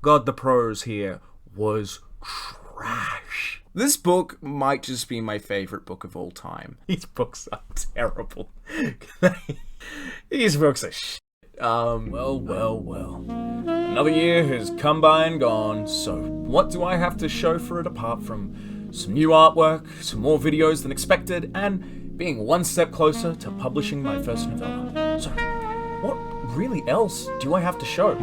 God, the prose here was trash. This book might just be my favorite book of all time. These books are terrible. These books are shit. Well. Another year has come by and gone, so what do I have to show for it apart from some new artwork, some more videos than expected, and being one step closer to publishing my first novella? So, what really else do I have to show?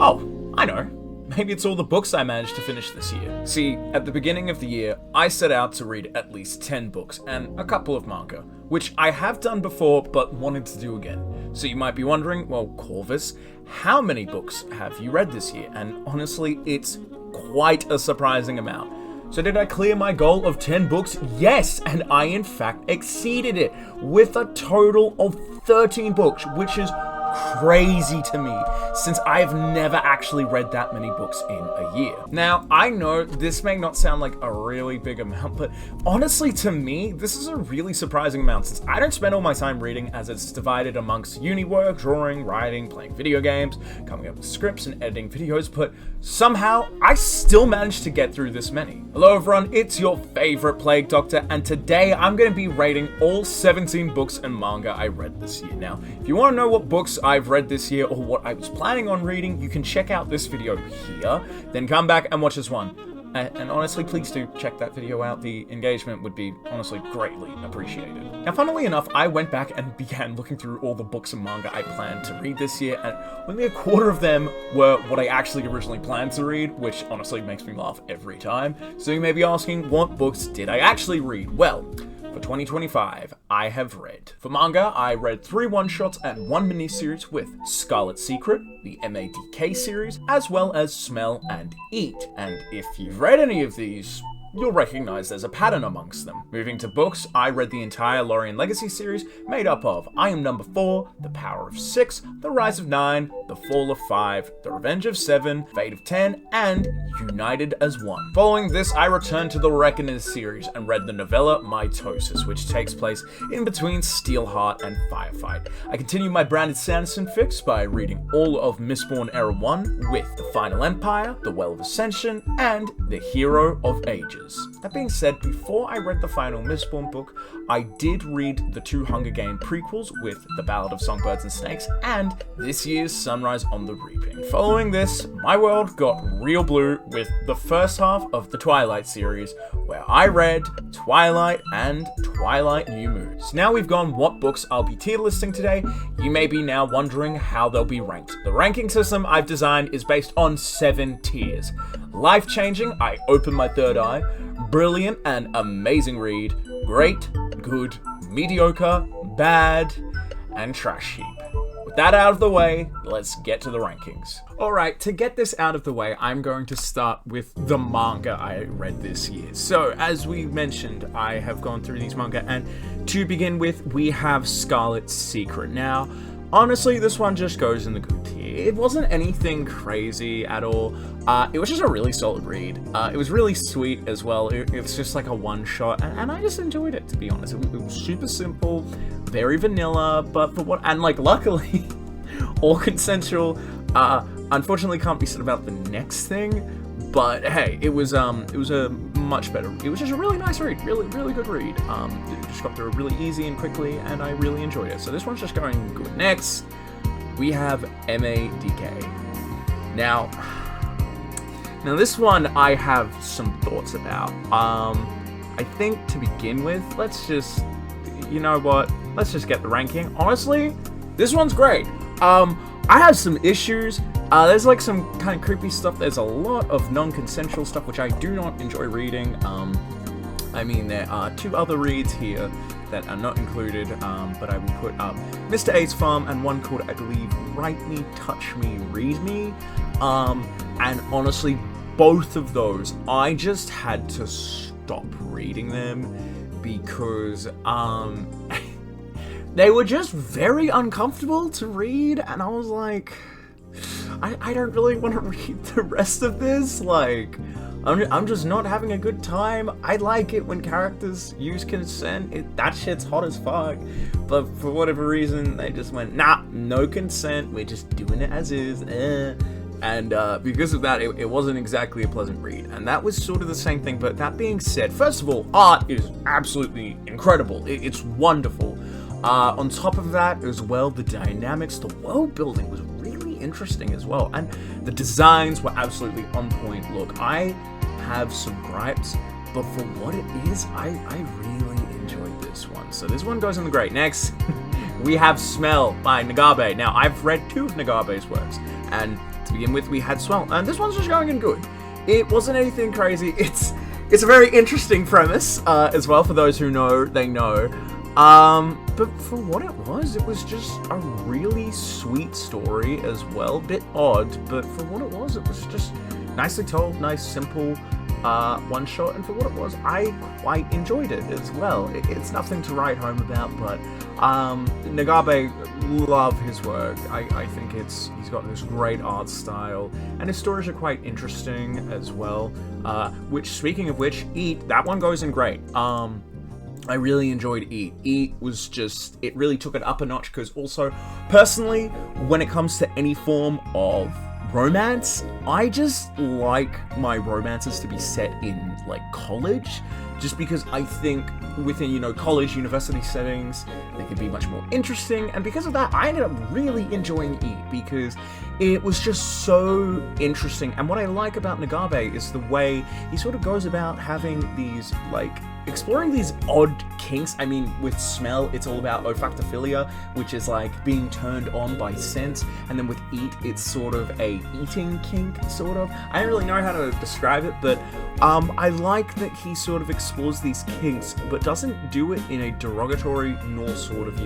Oh, I know. Maybe it's all the books I managed to finish this year. See, at the beginning of the year, I set out to read at least 10 books and a couple of manga, which I have done before but wanted to do again. So you might be wondering, well, Corvus, how many books have you read this year? And honestly, it's quite a surprising amount. So did I clear my goal of 10 books? Yes, and I in fact exceeded it with a total of 13 books, which is crazy to me, since I've never actually read that many books in a year. Now, I know this may not sound like a really big amount, but honestly to me, this is a really surprising amount, since I don't spend all my time reading, as it's divided amongst uni work, drawing, writing, playing video games, coming up with scripts and editing videos, but somehow I still managed to get through this many. Hello everyone, it's your favorite Plague Doctor, and today I'm going to be rating all 17 books and manga I read this year. Now, if you want to know what books I've read this year or what I was planning on reading, you can check out this video here, then come back and watch this one. And honestly, please do check that video out. The engagement would be honestly greatly appreciated. Now, funnily enough, I went back and began looking through all the books and manga I planned to read this year, and only a quarter of them were what I actually originally planned to read, which honestly makes me laugh every time. So you may be asking, what books did I actually read? Well, for 2025, I have read. For manga, I read 3 one-shots and 1 miniseries with Scarlet Secret, the MADK series, as well as Smell and Eat. And if you've read any of these, you'll recognize there's a pattern amongst them. Moving to books, I read the entire Lorien Legacy series, made up of I Am Number 4, The Power of 6, The Rise of 9, The Fall of 5, The Revenge of 7, Fate of 10, and United as One. Following this, I returned to the Reckoners series and read the novella Mitosis, which takes place in between Steelheart and Firefight. I continued my Brandon Sanderson fix by reading all of Mistborn Era 1 with The Final Empire, The Well of Ascension, and The Hero of Ages. That being said, before I read the final Mistborn book, I did read the 2 Hunger Game prequels with The Ballad of Songbirds and Snakes and this year's Sunrise on the Reaping. Following this, my world got real blue with the first half of the Twilight series, where I read Twilight and Twilight New Moon. So now we've gone what books I'll be tier listing today, you may be now wondering how they'll be ranked. The ranking system I've designed is based on 7 tiers. Life-changing, I open my third eye. Brilliant and amazing read. Great, good, mediocre, bad, and trash heap. With that out of the way, let's get to the rankings. Alright, to get this out of the way, I'm going to start with the manga I read this year. So, as we mentioned, I have gone through these manga, and to begin with, we have Scarlet Secret. Now, honestly, this one just goes in the good tier. It wasn't anything crazy at all. It was just a really solid read. It was really sweet as well. It's just like a one-shot, and I just enjoyed it, to be honest. It was super simple, very vanilla, but for what, and like luckily, all consensual. Unfortunately, can't be said about the next thing, but hey, it was a much better. It was just a really nice read, really good read. It just got through really easy and quickly, and I really enjoyed it. So this one's just going good. Next, we have MADK. Now this one I have some thoughts about. I think to begin with, let's just, you know what? Let's just get the ranking. Honestly, this one's great. I have some issues. There's like some kind of creepy stuff. There's a lot of non-consensual stuff, which I do not enjoy reading. I mean, there are 2 other reads here that are not included, but I will put up Mr. A's Farm and one called, I believe, Write Me, Touch Me, Read Me. And honestly, both of those, I just had to stop reading them because, they were just very uncomfortable to read, and I was like, I don't really want to read the rest of this. Like, I'm just not having a good time. I like it when characters use consent. That shit's hot as fuck. But for whatever reason, they just went, nah, no consent. We're just doing it as is. and because of that, it wasn't exactly a pleasant read, and that was sort of the same thing. But that being said, first of all, art is absolutely incredible. It's wonderful. On top of that as well, the dynamics, the world building was really interesting as well, and the designs were absolutely on point. Look, I have some gripes, but for what it is, I really enjoyed this one. So this one goes in the great. Next, we have Smell by Macabre. Now, I've read 2 of Macabre's works, and to begin with, we had Smell, and this one's just going in good. It wasn't anything crazy. It's a very interesting premise as well. For those who know, they know. But for what it was just a really sweet story as well. Bit odd, but for what it was just nicely told, nice, simple one shot. And for what it was, I quite enjoyed it as well. It's nothing to write home about, but Macabre, love his work. I think he's got this great art style, and his stories are quite interesting as well. Which, speaking of which, Eat, that one goes in great. I really enjoyed Eat. Eat was just, it really took it up a notch, because also, personally, when it comes to any form of romance, I just like my romances to be set in, like, college, just because I think within, college, university settings, they can be much more interesting, and because of that, I ended up really enjoying Eat, because it was just so interesting. And what I like about Macabre is the way he sort of goes about having these, like, exploring these odd kinks. I mean, with Smell, it's all about olfactophilia, which is like being turned on by scent, and then with Eat, it's sort of a eating kink, sort of. I don't really know how to describe it, but I like that he sort of explores these kinks, but doesn't do it in a derogatory nor sort of,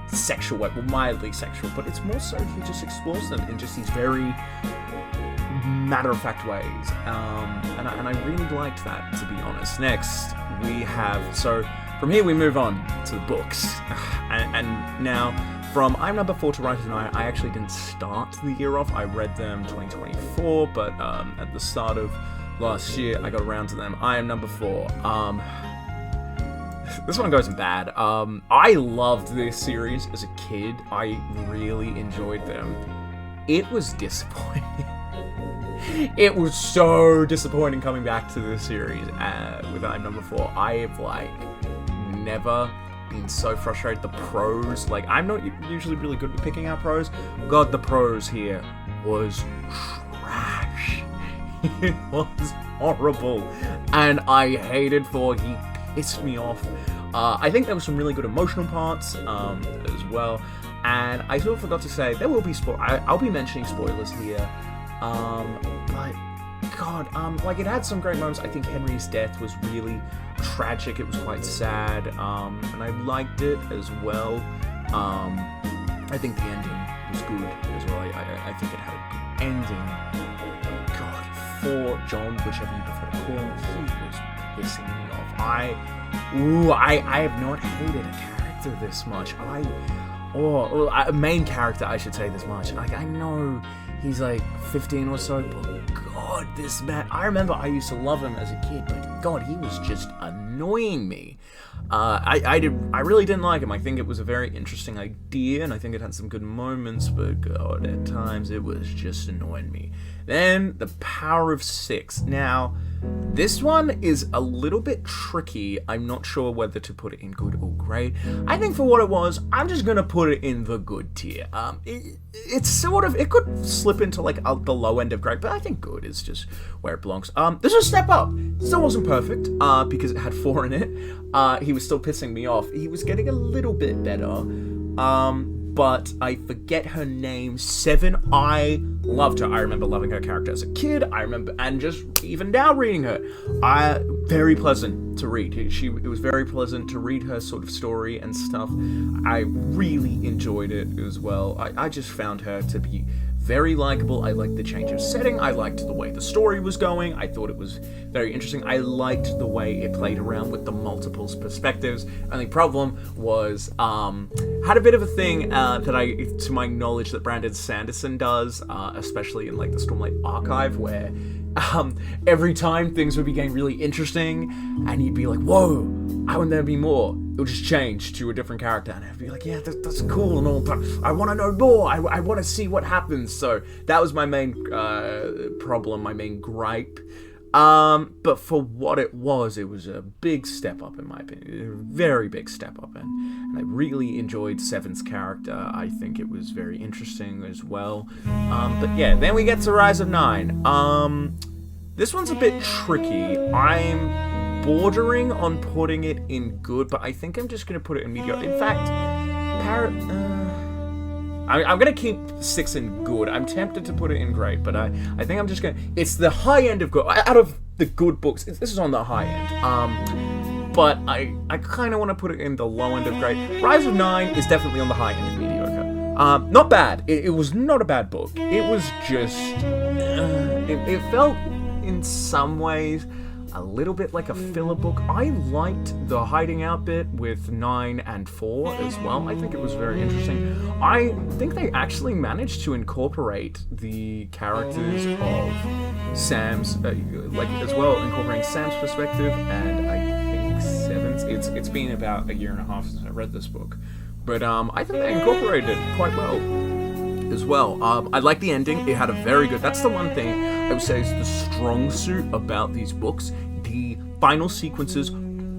sexual way, well, mildly sexual, but it's more so he just explores them in just these very matter-of-fact ways, and I really liked that, to be honest. Next, we have, so from here we move on to the books, and now from I'm Number 4 to Writer Tonight, I actually didn't start the year off. I read them 2024, but at the start of last year I got around to them. I Am Number 4. This one goes in bad. I loved this series as a kid. I really enjoyed them. It was disappointing. It was so disappointing coming back to this series with I'm Number 4. I have, never been so frustrated. The prose, I'm not usually really good at picking out prose. God, the prose here was trash. It was horrible. And I hated for he pissed me off. I think there were some really good emotional parts as well. And I sort of forgot to say, there will be I'll be mentioning spoilers here. But God, it had some great moments. I think Henry's death was really tragic. It was quite sad, and I liked it as well. I think the ending was good as well. I think it had a good ending. God, for John, whichever you prefer to call him, he was pissing me off. I have not hated a character this much. A main character, I should say, this much. I know he's 15 or so, but God, this man, I remember I used to love him as a kid, but God, he was just annoying me. I really didn't like him. I think it was a very interesting idea, and I think it had some good moments, but God, at times it was just annoying me. Then, The Power of Six. Now, this one is a little bit tricky. I'm not sure whether to put it in good or great. I think for what it was, I'm just gonna put it in the good tier. It's sort of, it could slip into the low end of great, but I think good is just where it belongs. This was a step up. Still wasn't perfect, because it had 4 in it. He was still pissing me off. He was getting a little bit better. But I forget her name. 7. I loved her. I remember loving her character as a kid. I remember, and just even now reading her, very pleasant to read. It was very pleasant to read her sort of story and stuff. I really enjoyed it as well. I just found her to be very likable. I liked the change of setting. I liked the way the story was going. I thought it was very interesting. I liked the way it played around with the multiple perspectives. And the problem was Had a bit of a thing that to my knowledge, that Brandon Sanderson does, especially in like the Stormlight Archive, where every time things would be getting really interesting, and you'd be like, whoa, how would there be more? It would just change to a different character, and I'd be like, yeah, that's cool and all, but I want to know more. I want to see what happens. So that was my main problem, my main gripe. But for what it was a big step up, in my opinion. A very big step up, and I really enjoyed Seven's character. I think it was very interesting as well. But yeah, then we get to Rise of Nine. This one's a bit tricky. I'm bordering on putting it in good, but I think I'm just gonna put it in mediocre. In fact, I'm going to keep 6 in good. I'm tempted to put it in great, but I think I'm just going to... It's the high end of good. Out of the good books, this is on the high end. But I kind of want to put it in the low end of great. Rise of 9 is definitely on the high end of mediocre. Not bad. It was not a bad book. It was just... It felt, in some ways, a little bit like a filler book. I liked the hiding out bit with 9 and 4 as well. I think it was very interesting. I think they actually managed to incorporate the characters of Sam's, as well, incorporating Sam's perspective, and I think 7's. It's been about a year and a half since I read this book, but I think they incorporated it quite well as well. I like the ending. It had a very good... That's the one thing I would say is the strong suit about these books. The final sequences,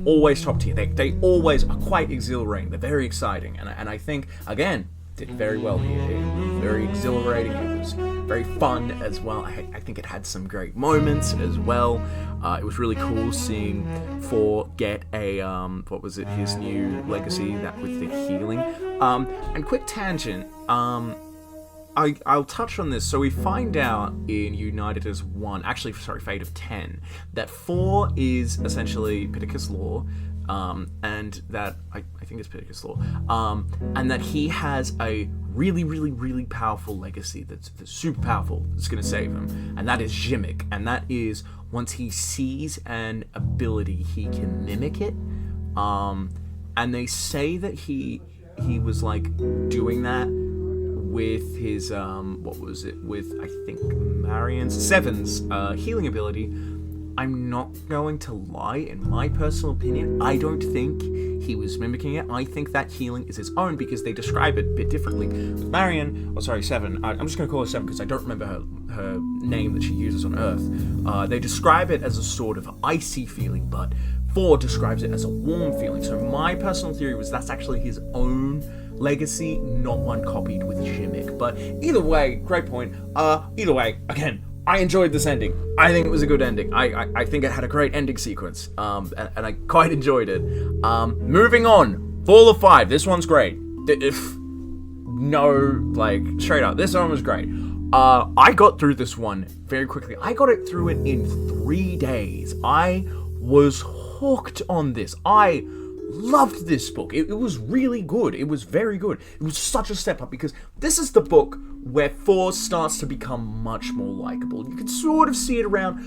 always top tier. They always are quite exhilarating. They're very exciting. And I think, again, did very well here. It was very exhilarating. It was very fun as well. I think it had some great moments as well. It was really cool seeing 4 get a, his new legacy, that with the healing. And quick tangent, I'll touch on this. So we find out in United as One, Fate of 10, that 4 is essentially Pittacus Law, and that, I think it's Pittacus Law, and that he has a really, really, really powerful legacy that's super powerful, that's going to save him, and that is Jimmick, and that is, once he sees an ability, he can mimic it, and they say that he was, like, doing that with his, with, I think, Seven's healing ability. I'm not going to lie, in my personal opinion, I don't think he was mimicking it. I think that healing is his own, because they describe it a bit differently. With Seven, I'm just going to call her Seven because I don't remember her name that she uses on Earth. They describe it as a sort of icy feeling, but 4 describes it as a warm feeling. So my personal theory was that's actually his own legacy, not one copied with Jimmick. But either way, great point. Either way, again, I enjoyed this ending. I think it was a good ending. I think it had a great ending sequence, and I quite enjoyed it. Moving on, Fall of 5. This one's great. Straight up, this one was great. I got through this one very quickly. I got it through it in 3 days. I was hooked on this. I loved this book. It was really good. It was very good. It was such a step up, because this is the book where 4 starts to become much more likable. You can sort of see it around,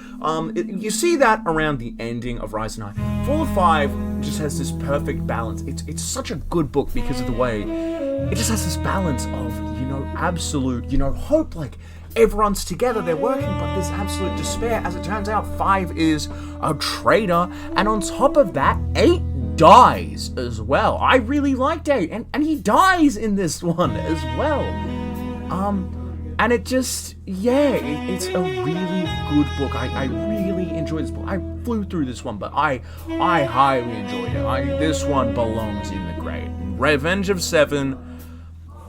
you see that around the ending of Rise of 9. Fall of 5 just has this perfect balance. It's such a good book because of the way it just has this balance of, absolute, hope, like, everyone's together, they're working, but there's absolute despair. As it turns out, 5 is a traitor, and on top of that, 8 dies as well. I really liked 8, and he dies in this one as well. And it just, it's a really good book. I really enjoyed this book. I flew through this one, but I highly enjoyed it. This one belongs in the great. Revenge of 7.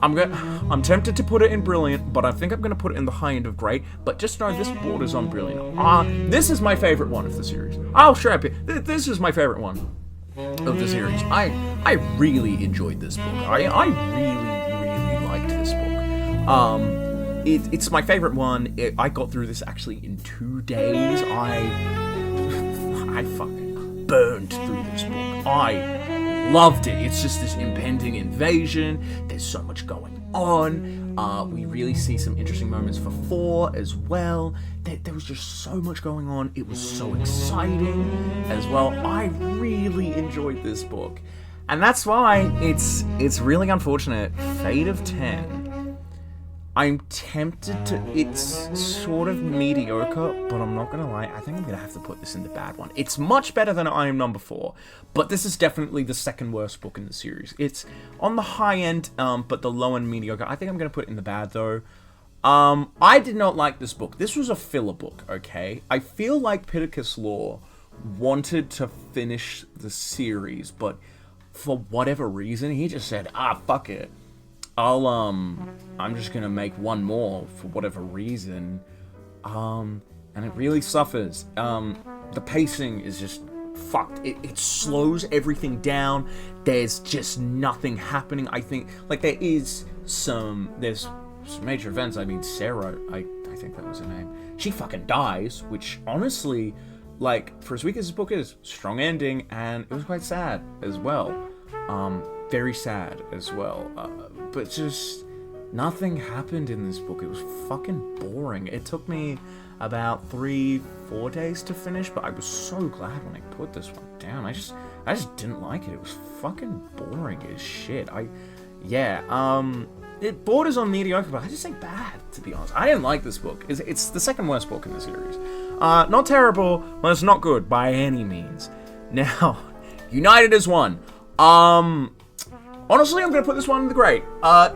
I'm tempted to put it in brilliant, but I think I'm going to put it in the high end of great. But just know this borders on brilliant. This is my favorite one of the series. I'll strap it. This is my favorite one of the series. I really enjoyed this book. I really liked this book. It's my favorite one. I got through this actually in 2 days. I fucking burned through this book. I loved it. It's just this impending invasion. There's so much going on. We really see some interesting moments for 4 as well. There was just so much going on. It was so exciting as well. I really enjoyed this book. And that's why it's really unfortunate. Fate of 10. I'm tempted to... It's sort of mediocre, but I'm not gonna lie. I think I'm gonna have to put this in the bad one. It's much better than I Am Number 4, but this is definitely the second worst book in the series. It's on the high end, but the low end mediocre. I think I'm gonna put it in the bad, though. I did not like this book. This was a filler book, okay? I feel like Pittacus Law wanted to finish the series, but for whatever reason, he just said, fuck it. I'm just gonna make one more for whatever reason. And it really suffers. The pacing is just fucked. It slows everything down. There's just nothing happening. I think, like, there's some major events. I mean, Sarah, I think that was her name. She fucking dies, which honestly, like, for as weak as this book is, strong ending, and it was quite sad as well. Very sad as well. But just nothing happened in this book. It was fucking boring. It took me about 3-4 days to finish, but I was so glad when I put this one down. I just didn't like it. It was fucking boring as shit. It borders on mediocre, but I just say bad, to be honest. I didn't like this book. It's the second worst book in the series. Not terrible, but it's not good by any means. Now, United as one. Honestly, I'm going to put this one in the great.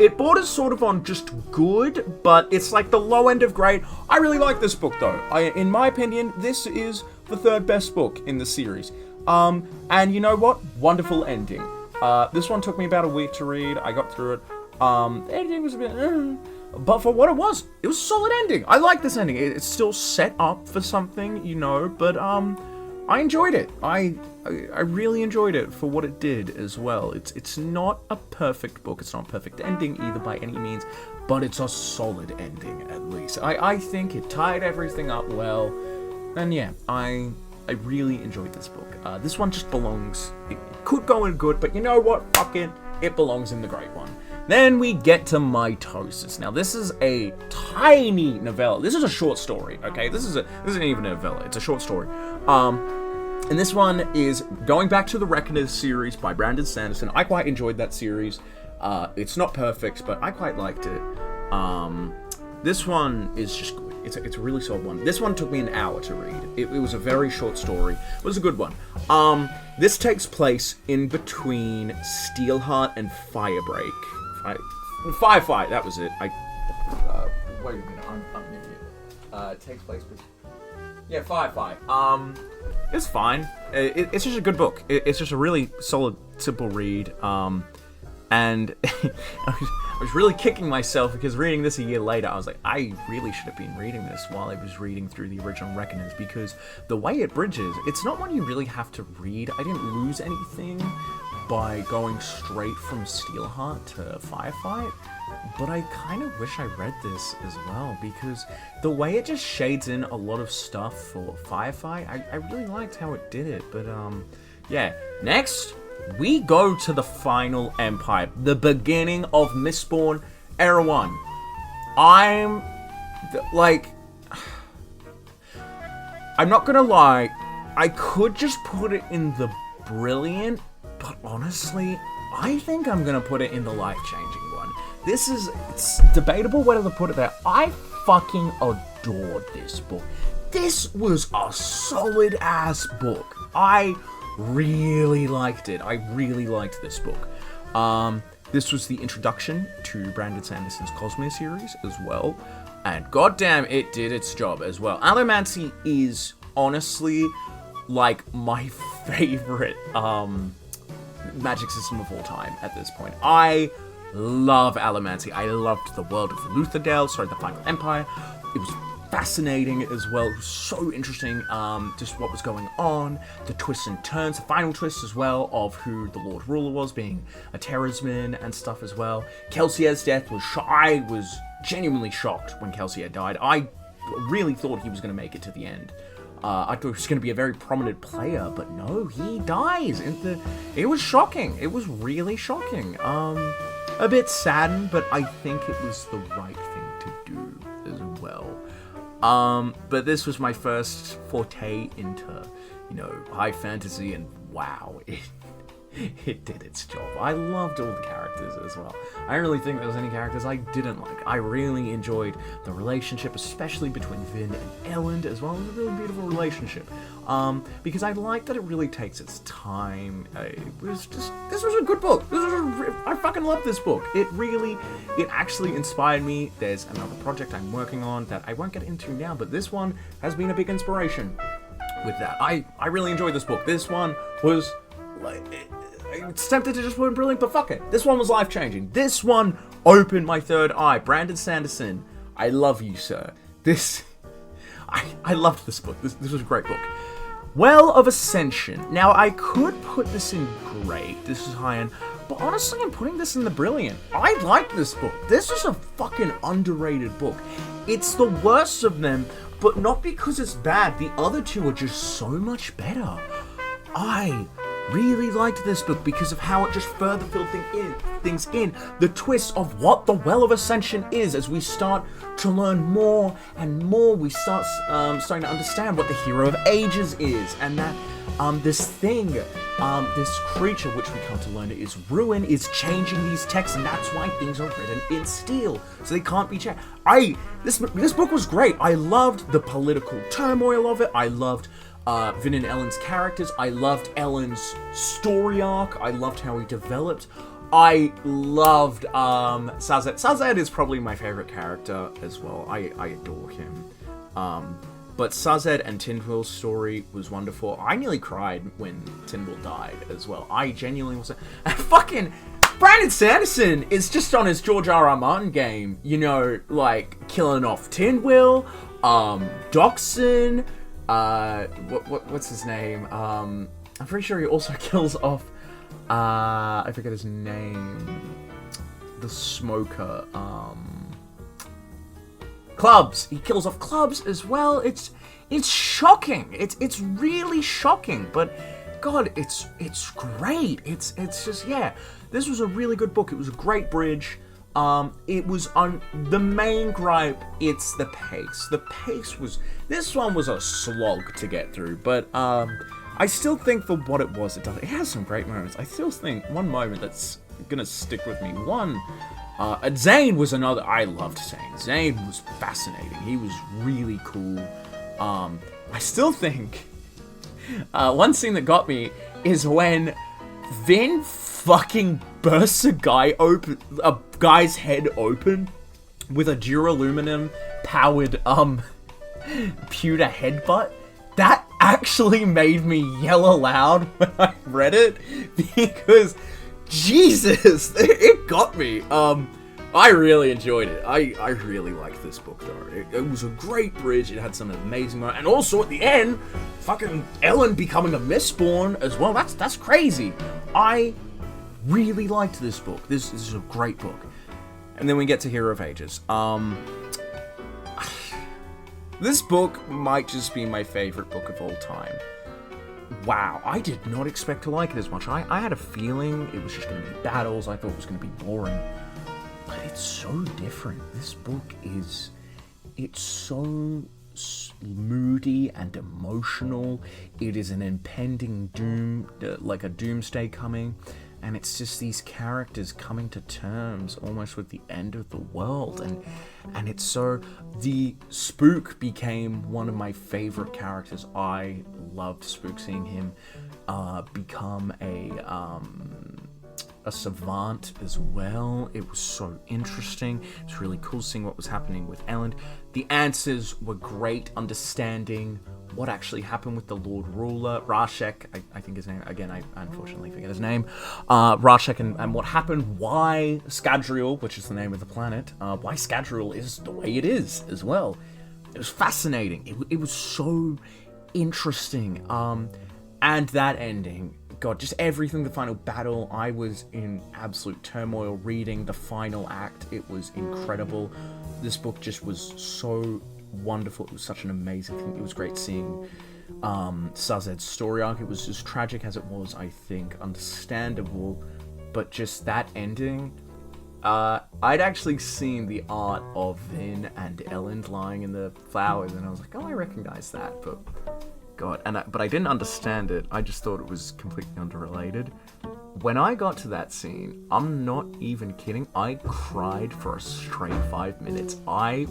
It borders sort of on just good, but it's like the low end of great. I really like this book, though. In my opinion, this is the third best book in the series. And you know what? Wonderful ending. This one took me about a week to read. I got through it. The ending was a bit... but for what it was a solid ending. I like this ending. It's still set up for something, you know, but I enjoyed it. I really enjoyed it for what it did as well. It's not a perfect book. It's not a perfect ending either by any means, but it's a solid ending at least. I think it tied everything up well, and yeah, I really enjoyed this book. This one just belongs. It could go in good, but you know what? Fuck it. It belongs in the great one. Then we get to Mitosis. Now, this is a tiny novella. This is a short story, okay? This isn't even a novella. It's a short story. And this one is going back to the Reckoners series by Brandon Sanderson. I quite enjoyed that series. It's not perfect, but I quite liked it. This one is just good. It's a really solid one. This one took me an hour to read. It was a very short story. It was a good one. This takes place in between Steelheart and Firebreak. Firefight, that was it. Wait a minute, I'm an idiot. It takes place between... Yeah, Firefight. It's fine. It's just a good book. It's just a really solid, simple read. And I was really kicking myself because reading this a year later, I was like, I really should have been reading this while I was reading through the original Reckoners, because the way it bridges, it's not one you really have to read. I didn't lose anything by going straight from Steelheart to Firefight, but I kind of wish I read this as well, because the way it just shades in a lot of stuff for Firefight, I really liked how it did it. But yeah, next we go to the Final Empire, the beginning of Mistborn Era 1. I'm not gonna lie, I could just put it in the brilliant, but honestly, I think I'm gonna put it in the life-changing one. It's debatable whether to put it there. I fucking adored this book. This was a solid-ass book. I really liked it. I really liked this book. This was the introduction to Brandon Sanderson's Cosmere series as well, and goddamn, it did its job as well. Allomancy is honestly like my favorite magic system of all time at this point. I love Allomancy. I loved the world of the Final Empire. It was fascinating as well. It was so interesting, just what was going on, the twists and turns, the final twist as well of who the Lord Ruler was, being a Terrorsman and stuff as well. Kelsier's death was I was genuinely shocked when Kelsier died. I really thought he was going to make it to the end. I thought he was going to be a very prominent player, but no, he dies. It was shocking. It was really shocking. A bit saddened, but I think it was the right thing to do as well. But this was my first forte into, high fantasy, and wow, it did its job. I loved all the characters as well. I don't really think there was any characters I didn't like. I really enjoyed the relationship, especially between Vin and Ellen as well. It was a really beautiful relationship. Because I like that it really takes its time. It was just, this was a good book. I fucking love this book. It actually inspired me. There's another project I'm working on that I won't get into now, but this one has been a big inspiration with that. I really enjoyed this book. This one was, like, I was tempted to just put in brilliant, but fuck it. This one was life-changing. This one opened my third eye. Brandon Sanderson, I love you, sir. I loved this book. This was a great book. Well of Ascension. Now, I could put this in great. This is high-end. But honestly, I'm putting this in the brilliant. I like this book. This is a fucking underrated book. It's the worst of them, but not because it's bad. The other two are just so much better. I really liked this book because of how it just further filled things in. The twist of what the Well of Ascension is as we start to learn more and more. We start starting to understand what the Hero of Ages is, and that this thing, this creature which we come to learn is Ruin, is changing these texts, and that's why things are written in steel, so they can't be changed. This book was great. I loved the political turmoil of it. I loved Vin and Ellen's characters. I loved Ellen's story arc. I loved how he developed. I loved Sazed. Sazed is probably my favorite character as well. I adore him. But Sazed and Tindwill's story was wonderful. I nearly cried when Tindwill died as well. I genuinely was. And fucking Brandon Sanderson is just on his George R.R. Martin game. You know, like killing off Tindwill, Doxson. What's his name? I'm pretty sure he also kills off. I forget his name. The smoker. Clubs. He kills off Clubs as well. It's shocking. It's really shocking. But God, it's great. It's just, yeah. This was a really good book. It was a great bridge. It was on the main gripe. It's the pace. The pace was. This one was a slog to get through, but I still think for what it was, it has some great moments. I still think one moment that's gonna stick with me. Zane was another. I loved Zane. Zane was fascinating. He was really cool. I still think one scene that got me is when Vin fucking bursts a guy's head open with a duraluminum powered pewter headbutt. That actually made me yell aloud when I read it, because Jesus, it got me. I really enjoyed it. I really liked this book though. It was a great bridge. It had some amazing moments, and also at the end, fucking Ellen becoming a Mistborn as well. That's crazy. I really liked this book. This is a great book. And then we get to Hero of Ages. This book might just be my favorite book of all time. Wow, I did not expect to like it as much. I had a feeling it was just going to be battles. I thought it was going to be boring. But it's so different. This book it's so moody and emotional. It is an impending doom, like a doomsday coming. And it's just these characters coming to terms almost with the end of the world. And it's so... The Spook became one of my favorite characters. I loved Spook, seeing him become a savant as well. It was so interesting. It's really cool seeing what was happening with Ellen. The answers were great, understanding what actually happened with the Lord Ruler, Rashek, I think his name, again, I unfortunately forget his name, Rashek, and what happened, why Scadrial, which is the name of the planet, why Scadrial is the way it is as well. It was fascinating. It was so interesting. And that ending, God, just everything, the final battle, I was in absolute turmoil reading the final act. It was incredible. This book just was so wonderful. It was such an amazing thing. It was great seeing Sazed's story arc. It was as tragic as it was, I think, understandable, but just that ending. I'd actually seen the art of Vin and Ellen lying in the flowers, and I was like, oh, I recognize that, but God, but I didn't understand it. I just thought it was completely unrelated. when I got to that scene, I'm not even kidding, I cried for a straight 5 minutes. I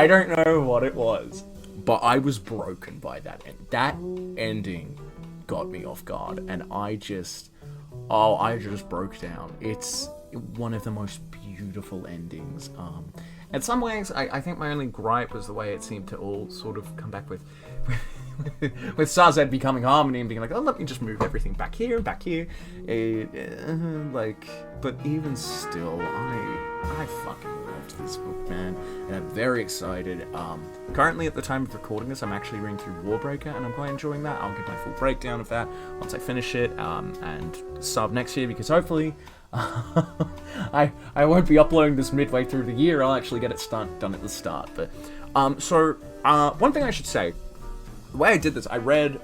don't know what it was, but I was broken by that end. That ending got me off guard, and I just broke down. It's one of the most beautiful endings. In some ways, I think my only gripe was the way it seemed to all sort of come back with Sazed becoming Harmony and being like, oh, let me just move everything back here and back here. But even still, I fucking loved this book, man. And I'm very excited. Currently, at the time of recording this, I'm actually reading through Warbreaker, and I'm quite enjoying that. I'll give my full breakdown of that once I finish it, and sub next year, because hopefully I won't be uploading this midway through the year. I'll actually get it done at the start. But one thing I should say, the way I did this, I read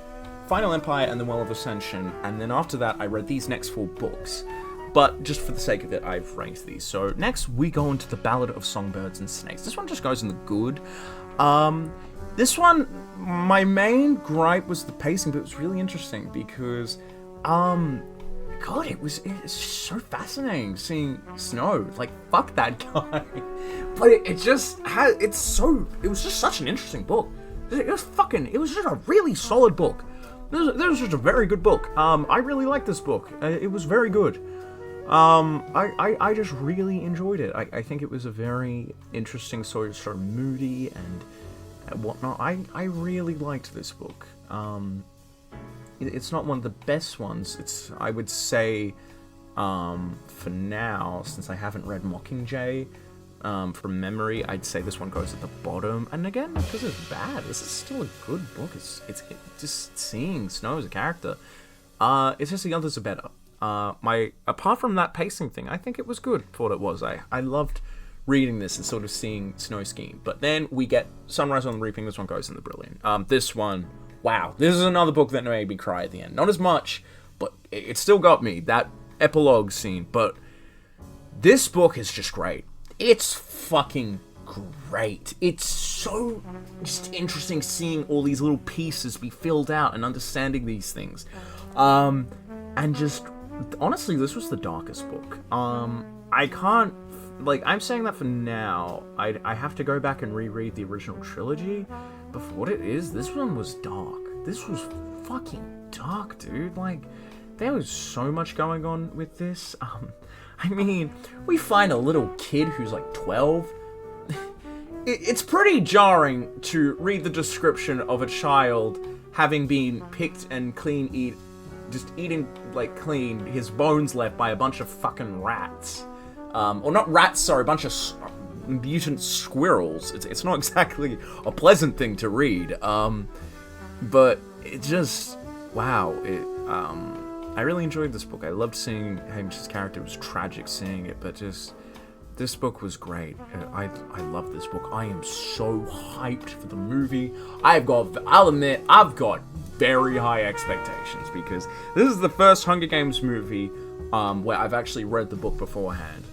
Final Empire and The Well of Ascension, and then after that I read these next 4 books. But just for the sake of it, I've ranked these. So next we go into The Ballad of Songbirds and Snakes. This one just goes in the good. This one, my main gripe was the pacing, but it was really interesting because God, it's so fascinating seeing Snow. Like, fuck that guy. But it was just such an interesting book. It was just a really solid book. This was just a very good book. I really liked this book. It was very good. I just really enjoyed it. I think it was a very interesting, sort of moody and whatnot. I really liked this book. It's not one of the best ones. I would say, for now, since I haven't read Mockingjay, from memory, I'd say this one goes at the bottom. And again, not because it's bad. This is still a good book. It's just seeing Snow as a character. It's just the others are better. Apart from that pacing thing, I think it was good for what it was. I loved reading this and sort of seeing Snow skiing. But then we get Sunrise on the Reaping. This one goes in the brilliant. This one, wow. This is another book that made me cry at the end. Not as much, but it still got me. That epilogue scene. But this book is just great. It's fucking great. It's so just interesting seeing all these little pieces be filled out and understanding these things. And just, honestly, this was the darkest book. I can't, I'm saying that for now. I have to go back and reread the original trilogy. But for what it is, this one was dark. This was fucking dark, dude. There was so much going on with this. We find a little kid who's 12. It's pretty jarring to read the description of a child having been picked and eating clean, his bones left by a bunch of fucking rats. Or not rats, sorry, a bunch of mutant squirrels. It's not exactly a pleasant thing to read. But it just, wow, I really enjoyed this book. I loved seeing how his character was tragic seeing it, but just, this book was great. I love this book. I am so hyped for the movie. I'll admit, I've got very high expectations because this is the first Hunger Games movie where I've actually read the book beforehand.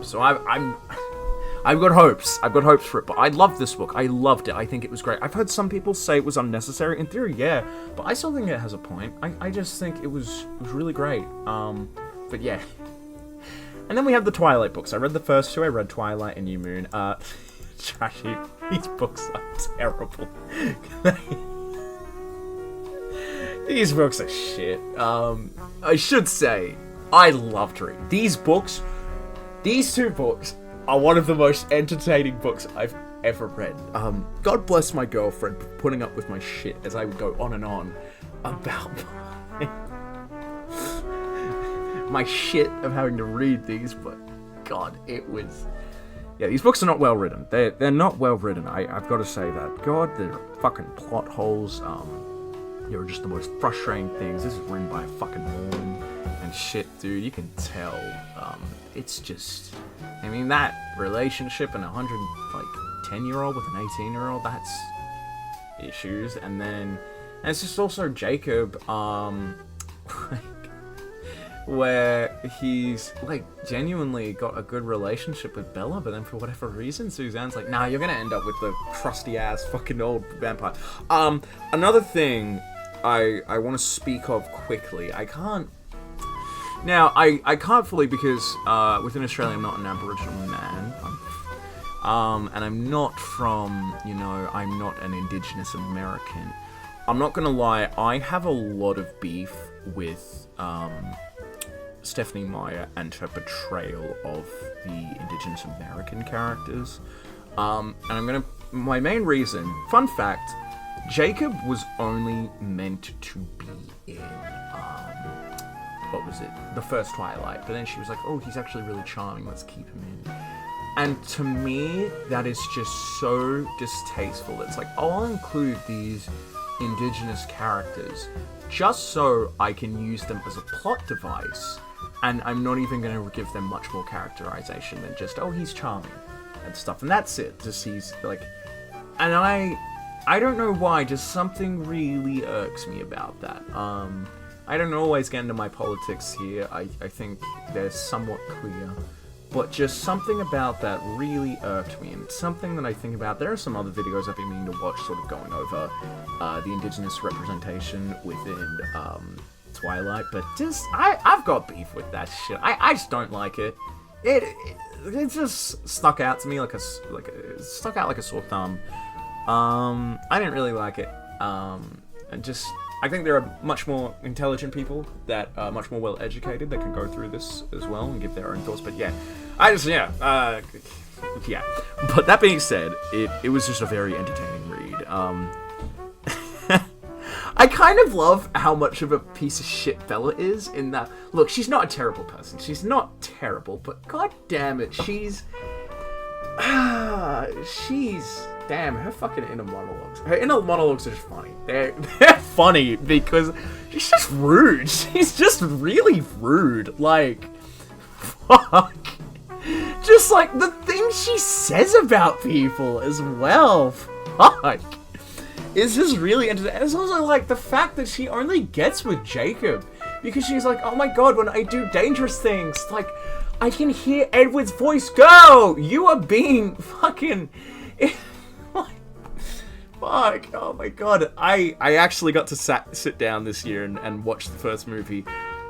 So I've got hopes. I've got hopes for it, but I loved this book. I loved it. I think it was great. I've heard some people say it was unnecessary. In theory, yeah, but I still think it has a point. I just think it was really great. But yeah. And then we have the Twilight books. I read the first 2. I read Twilight and New Moon. Trashy. These books are terrible. These books are shit. I should say, I loved reading these books. These 2 books are one of the most entertaining books I've ever read. God bless my girlfriend for putting up with my shit as I would go on and on about my shit of having to read these, but God, it was... Yeah, these books are not well written. They're not well written, I've got to say that. God, they're fucking plot holes. They were just the most frustrating things. This is written by a fucking woman and shit, dude. You can tell. It's just... that relationship and 10-year-old with an 18-year-old, that's issues. And it's just also Jacob, where he's, genuinely got a good relationship with Bella, but then for whatever reason, Suzanne's like, nah, you're gonna end up with the crusty-ass fucking old vampire. Another thing I want to speak of quickly. I can't... Now, I can't fully because within Australia I'm not an Aboriginal man. And I'm not from, you know, I'm not an Indigenous American. I'm not gonna lie, I have a lot of beef with Stephenie Meyer and her portrayal of the Indigenous American characters. And my main reason, fun fact, Jacob was only meant to be in, what was it? The first Twilight. But then she was like, oh, he's actually really charming, let's keep him in. And to me, that is just so distasteful. It's like, oh, I'll include these Indigenous characters just so I can use them as a plot device. And I'm not even going to give them much more characterization than just, oh, he's charming and stuff. And that's it. Just he's like... And I don't know why, just something really irks me about that. I don't always get into my politics here. I think they're somewhat clear. But just something about that really irked me, and it's something that I think about. There are some other videos I've been meaning to watch, sort of going over the Indigenous representation within Twilight, but just, I've got beef with that shit. I just don't like it. It just stuck out to me like a sore thumb. I didn't really like it. I think there are much more intelligent people that are much more well educated that can go through this as well and give their own thoughts. But yeah, yeah. But that being said, it was just a very entertaining read. I kind of love how much of a piece of shit Bella is in that. Look, she's not a terrible person. She's not terrible, but god damn it, she's damn, her fucking inner monologues. Her inner monologues are just funny. They're funny because she's just rude. She's just really rude. Like, fuck. Just like the things she says about people as well. Fuck. It's just really entertaining. It's also like the fact that she only gets with Jacob because she's like, oh my god, when I do dangerous things, like, I can hear Edward's voice go. You are being fucking... Fuck, oh my god. I actually got to sit down this year and watch the first movie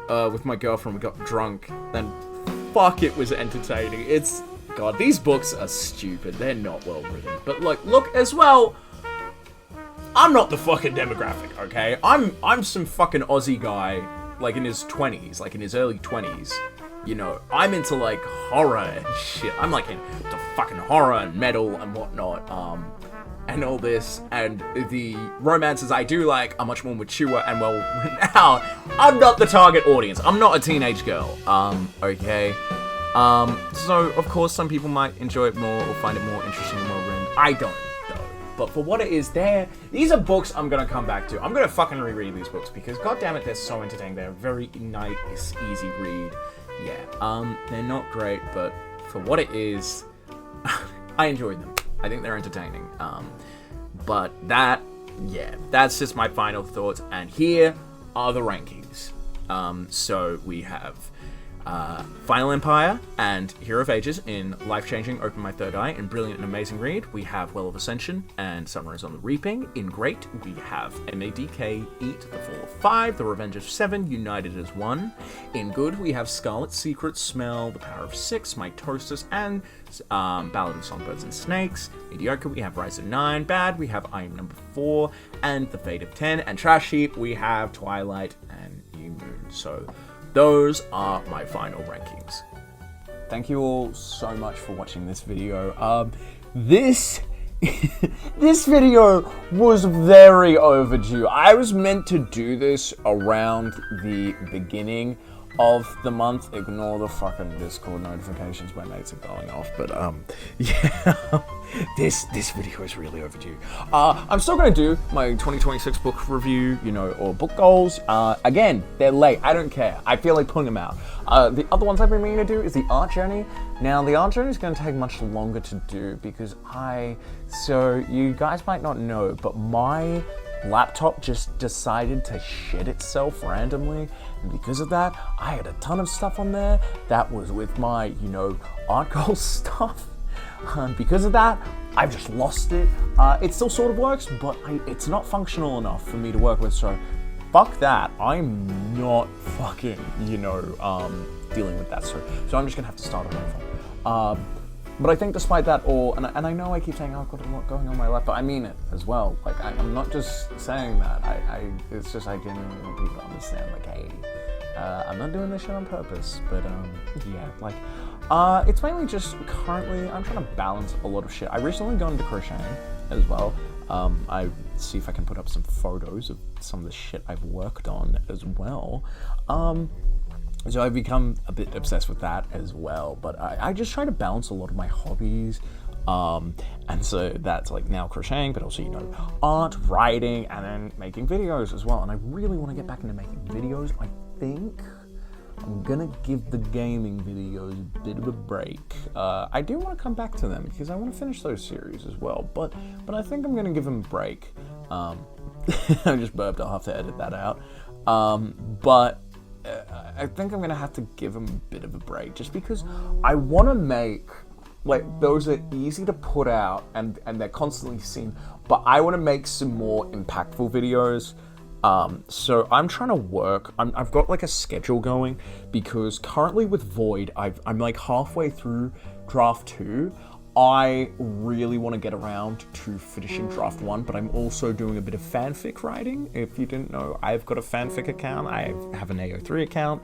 with my girlfriend. We got drunk, and fuck, it was entertaining. It's... God, these books are stupid. They're not well written. But like, look, as well, I'm not the fucking demographic, okay? I'm some fucking Aussie guy, like in his 20s, like in his early 20s. You know, I'm into like horror and shit. I'm like into fucking horror and metal and whatnot. And all this, and the romances I do like are much more mature and well written out. I'm not the target audience. I'm not a teenage girl. Okay. So of course some people might enjoy it more or find it more interesting and well written. I don't, though. But for what it is, these are books I'm gonna come back to. I'm gonna fucking reread these books because god damn it, they're so entertaining. They're a very nice, easy read. Yeah. They're not great, but for what it is, I enjoyed them. I think they're entertaining. But that's just my final thoughts. And here are the rankings. So we have Final Empire and Hero of Ages in Life-Changing, Open My Third Eye, in Brilliant and Amazing Read. We have Well of Ascension and Sunrise on the Reaping. In Great, we have MADK, Eat, The Fall of Five, The Revenge of Seven, United as One. In Good, we have Scarlet Secret, Smell, The Power of Six, Mitosis, and Ballad of Songbirds and Snakes. Mediocre, we have Rise of 9. Bad, we have I Am Number 4 and The Fate of 10. And Trash Heap, we have Twilight and New Moon. So those are my final rankings. Thank you all so much for watching this video. This video was very overdue. I was meant to do this around the beginning of the month. Ignore the fucking Discord notifications, my mates are going off, but yeah, this video is really overdue. I'm still gonna do my 2026 book review, you know, or book goals. Again, they're late, I don't care. I feel like pulling them out. The other ones I've been meaning to do is the art journey. Now, the art journey is gonna take much longer to do because so you guys might not know, but my laptop just decided to shit itself randomly, and because of that, I had a ton of stuff on there that was with my, you know, art goal stuff. Because of that, I've just lost it. It still sort of works, but it's not functional enough for me to work with, so fuck that. I'm not fucking, dealing with that. So I'm just gonna have to start it over. But I think despite that all, and I know I keep saying, oh, I've got a lot going on in my life, but I mean it as well. Like, I'm not just saying that. It's just I genuinely want people to understand, like, hey, I'm not doing this shit on purpose. But, it's mainly just currently, I'm trying to balance a lot of shit. I recently got into crocheting as well. I see if I can put up some photos of some of the shit I've worked on as well. So I've become a bit obsessed with that as well, but I just try to balance a lot of my hobbies, and so that's like now crocheting, but also, art, writing, and then making videos as well, and I really want to get back into making videos. I think I'm gonna give the gaming videos a bit of a break. I do want to come back to them, because I want to finish those series as well, but I think I'm gonna give them a break. I just burped, I'll have to edit that out, but I think I'm going to have to give them a bit of a break, just because I want to make, like, those are easy to put out and they're constantly seen, but I want to make some more impactful videos. So I'm trying to work, I've got like a schedule going, because currently with Void, I'm like halfway through draft 2. I really want to get around to finishing draft 1, but I'm also doing a bit of fanfic writing. If you didn't know, I've got a fanfic account. I have an AO3 account,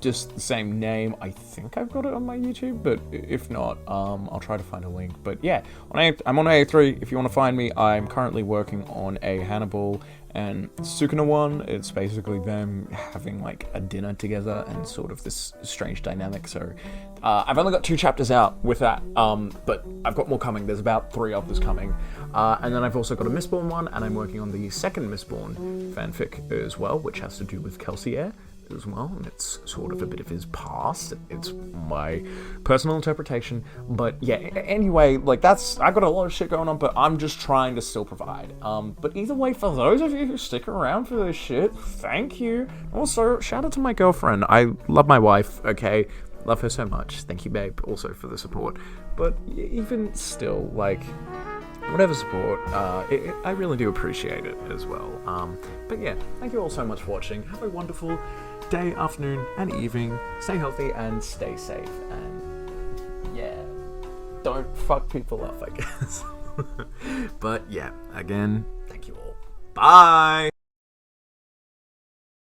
just the same name. I think I've got it on my YouTube, but if not, I'll try to find a link. But yeah, I'm on AO3. If you want to find me, I'm currently working on a Hannibal and Sukuna one. It's basically them having like a dinner together and sort of this strange dynamic. So I've only got 2 chapters out with that, but I've got more coming. There's about 3 others coming, and then I've also got a Mistborn one, and I'm working on the second Mistborn fanfic as well, which has to do with Kelsier as well, and it's sort of a bit of his past. It's my personal interpretation, but yeah, anyway, like I've got a lot of shit going on, but I'm just trying to still provide. But either way, for those of you who stick around for this shit, thank you. Also, shout out to my girlfriend. I love my wife, okay? Love her so much. Thank you, babe, also for the support. But even still, like, whatever support, I really do appreciate it as well. But yeah, thank you all so much for watching. Have a wonderful day, afternoon, and evening. Stay healthy and stay safe. And yeah, don't fuck people up, I guess. But yeah, again, thank you all. Bye!